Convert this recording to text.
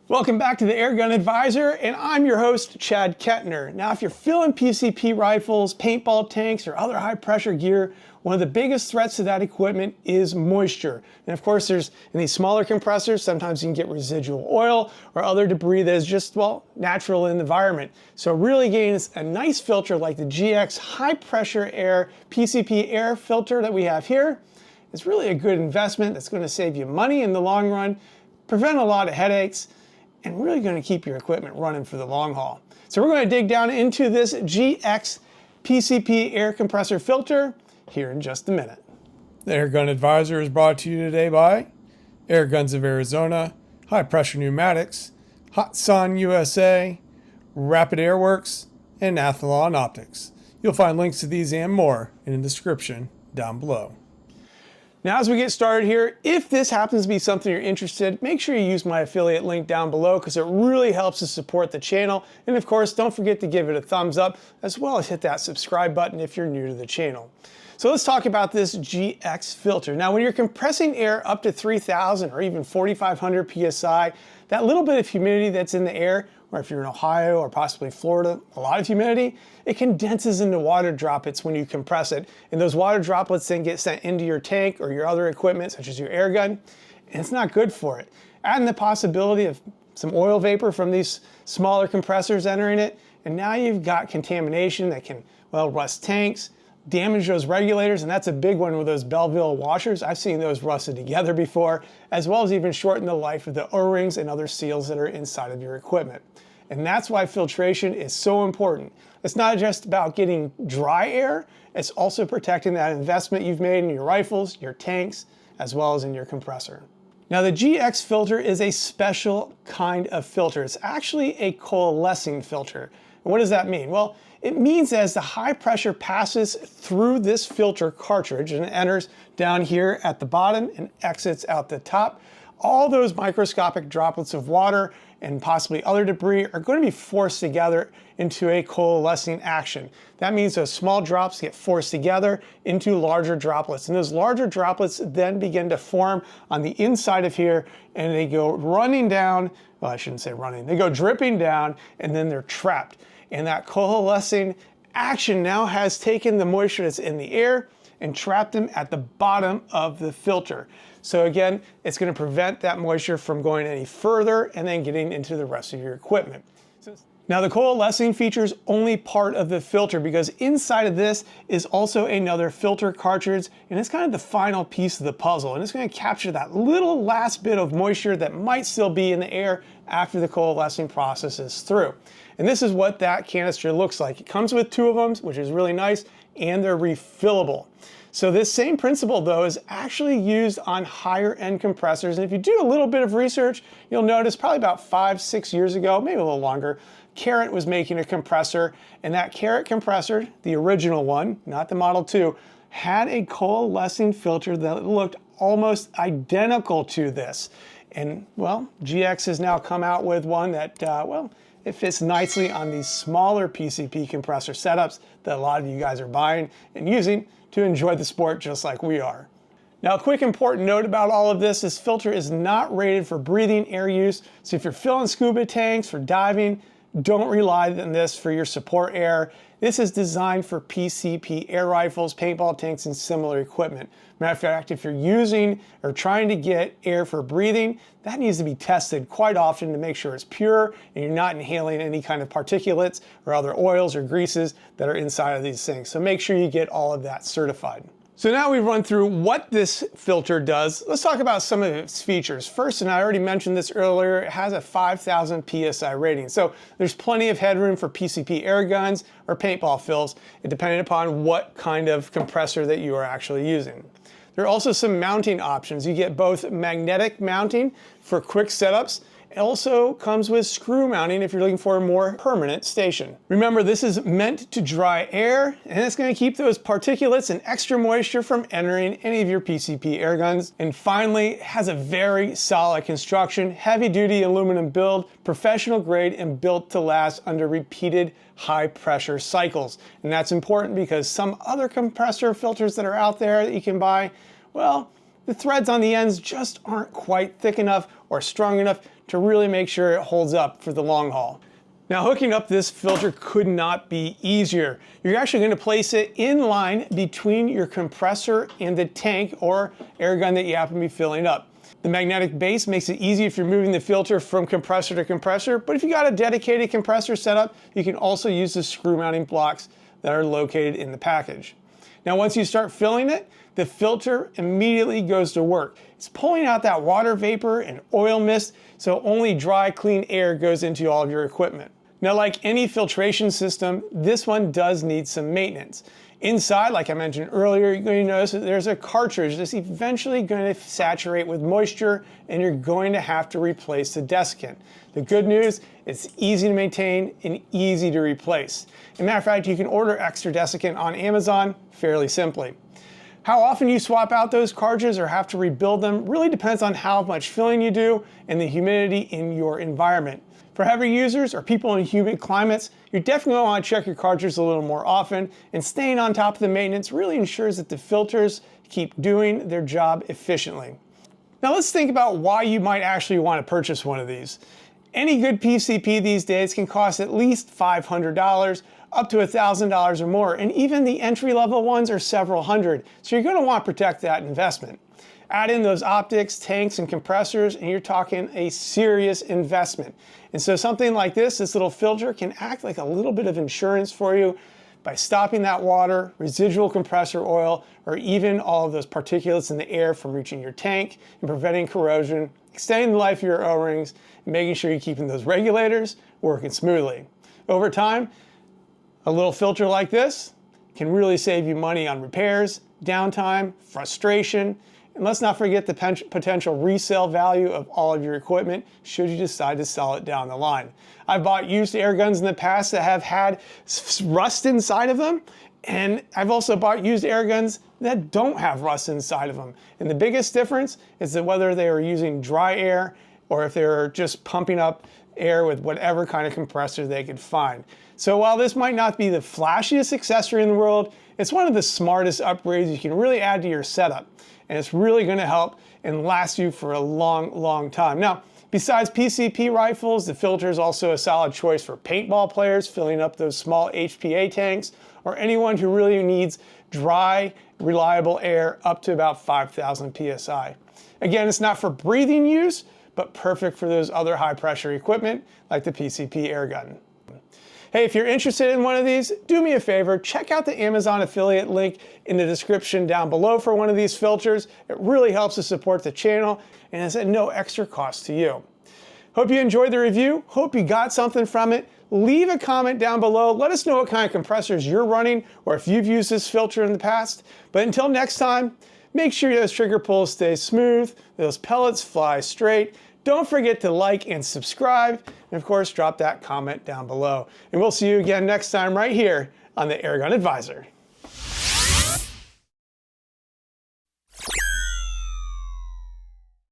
Welcome back to the Airgun Advisor, and I'm your host, Chad Kettner. Now, if you're filling PCP rifles, paintball tanks, or other high-pressure gear, one of the biggest threats to that equipment is moisture. And of course, in these smaller compressors, sometimes you can get residual oil or other debris that is just, well, natural in the environment. So really getting a nice filter like the GX high-pressure air PCP air filter that we have here is really a good investment that's going to save you money in the long run, prevent a lot of headaches, and really going to keep your equipment running for the long haul. So we're going to dig down into this GX PCP air compressor filter here in just a minute. The Airgun Advisor is brought to you today by Airguns of Arizona, High Pressure Pneumatics, Hot Sun USA, Rapid Airworks, and Athlon Optics. You'll find links to these and more in the description down below. Now, as we get started here, if this happens to be something you're interested in, make sure you use my affiliate link down below because it really helps to support the channel. And of course, don't forget to give it a thumbs up as well as hit that subscribe button if you're new to the channel. So let's talk about this GX filter. Now, when you're compressing air up to 3,000 or even 4,500 PSI, that little bit of humidity that's in the air, or if you're in Ohio or possibly Florida, a lot of humidity, it condenses into water droplets when you compress it. And those water droplets then get sent into your tank or your other equipment, such as your air gun, and it's not good for it. Adding the possibility of some oil vapor from these smaller compressors entering it, and now you've got contamination that can, well, rust tanks, damage those regulators, and that's a big one with those Belleville washers. I've seen those rusted together before, as well as even shorten the life of the O-rings and other seals that are inside of your equipment. And that's why filtration is so important. It's not just about getting dry air, it's also protecting that investment you've made in your rifles, your tanks, as well as in your compressor. Now, the GX filter is a special kind of filter. It's actually a coalescing filter. And what does that mean? Well, it means as the high pressure passes through this filter cartridge and it enters down here at the bottom and exits out the top, all those microscopic droplets of water and possibly other debris are going to be forced together into a coalescing action. That means those small drops get forced together into larger droplets. And those larger droplets then begin to form on the inside of here, and they go running down, well, I shouldn't say running, they go dripping down, and then they're trapped. And that coalescing action now has taken the moisture that's in the air and trapped them at the bottom of the filter. So again, it's going to prevent that moisture from going any further and then getting into the rest of your equipment. Now, the coalescing feature is only part of the filter because inside of this is also another filter cartridge, and it's kind of the final piece of the puzzle, and it's going to capture that little last bit of moisture that might still be in the air after the coalescing process is through. And this is what that canister looks like. It comes with two of them, which is really nice, and they're refillable. So this same principle, though, is actually used on higher end compressors. And if you do a little bit of research, you'll notice probably about 5-6 years ago, maybe a little longer, Carrot was making a compressor, and that Carrot compressor, the original one, not the Model 2, had a coalescing filter that looked almost identical to this. And well, GX has now come out with one that, well, it fits nicely on these smaller PCP compressor setups that a lot of you guys are buying and using to enjoy the sport just like we are. Now, a quick important note about all of this filter is not rated for breathing air use. So if you're filling scuba tanks for diving, don't rely on this for your support air. This is designed for PCP air rifles, paintball tanks, and similar equipment. Matter of fact, if you're using or trying to get air for breathing, that needs to be tested quite often to make sure it's pure and you're not inhaling any kind of particulates or other oils or greases that are inside of these things. So make sure you get all of that certified. So now we've run through what this filter does. Let's talk about some of its features. First, and I already mentioned this earlier, it has a 5,000 PSI rating. So there's plenty of headroom for PCP air guns or paintball fills, depending upon what kind of compressor that you are actually using. There are also some mounting options. You get both magnetic mounting for quick setups. It also comes with screw mounting if you're looking for a more permanent station. Remember, this is meant to dry air, and it's going to keep those particulates and extra moisture from entering any of your PCP air guns. And finally, it has a very solid construction, heavy-duty aluminum build, professional grade, and built to last under repeated high-pressure cycles. And that's important because some other compressor filters that are out there that you can buy, well, the threads on the ends just aren't quite thick enough or strong enough to really make sure it holds up for the long haul. Now, hooking up this filter could not be easier. You're actually going to place it in line between your compressor and the tank or air gun that you happen to be filling up. The magnetic base makes it easy if you're moving the filter from compressor to compressor, but if you got a dedicated compressor setup, you can also use the screw mounting blocks that are located in the package. Now, once you start filling it, the filter immediately goes to work. It's pulling out that water vapor and oil mist, so only dry, clean air goes into all of your equipment. Now, like any filtration system, this one does need some maintenance. Inside, like I mentioned earlier, you're going to notice that there's a cartridge that's eventually going to saturate with moisture, and you're going to have to replace the desiccant. The good news, it's easy to maintain and easy to replace. As a matter of fact, you can order extra desiccant on Amazon fairly simply. How often you swap out those cartridges or have to rebuild them really depends on how much filling you do and the humidity in your environment. For heavy users or people in humid climates, you definitely want to check your cartridges a little more often, and staying on top of the maintenance really ensures that the filters keep doing their job efficiently. Now let's think about why you might actually want to purchase one of these. Any good PCP these days can cost at least $500, up to $1,000 or more, and even the entry-level ones are several hundred, so you're going to want to protect that investment. Add in those optics, tanks, and compressors, and you're talking a serious investment. And so something like this little filter can act like a little bit of insurance for you by stopping that water, residual compressor oil, or even all of those particulates in the air from reaching your tank and preventing corrosion, extending the life of your O-rings, and making sure you're keeping those regulators working smoothly. Over time, a little filter like this can really save you money on repairs, downtime, frustration, and let's not forget the potential resale value of all of your equipment should you decide to sell it down the line. I've bought used air guns in the past that have had rust inside of them, and I've also bought used air guns that don't have rust inside of them. And the biggest difference is that whether they are using dry air or if they're just pumping up air with whatever kind of compressor they could find. So while this might not be the flashiest accessory in the world, it's one of the smartest upgrades you can really add to your setup. And it's really going to help and last you for a long, long time. Now, besides PCP rifles, the filter is also a solid choice for paintball players filling up those small HPA tanks, or anyone who really needs dry, reliable air up to about 5,000 PSI. Again, it's not for breathing use, but perfect for those other high pressure equipment like the PCP air gun. Hey, if you're interested in one of these, do me a favor, check out the Amazon affiliate link in the description down below for one of these filters. It really helps to support the channel and is at no extra cost to you. Hope you enjoyed the review. Hope you got something from it. Leave a comment down below. Let us know what kind of compressors you're running or if you've used this filter in the past. But until next time, make sure those trigger pulls stay smooth, those pellets fly straight. Don't forget to like and subscribe, and of course, drop that comment down below. And we'll see you again next time right here on the Airgun Advisor.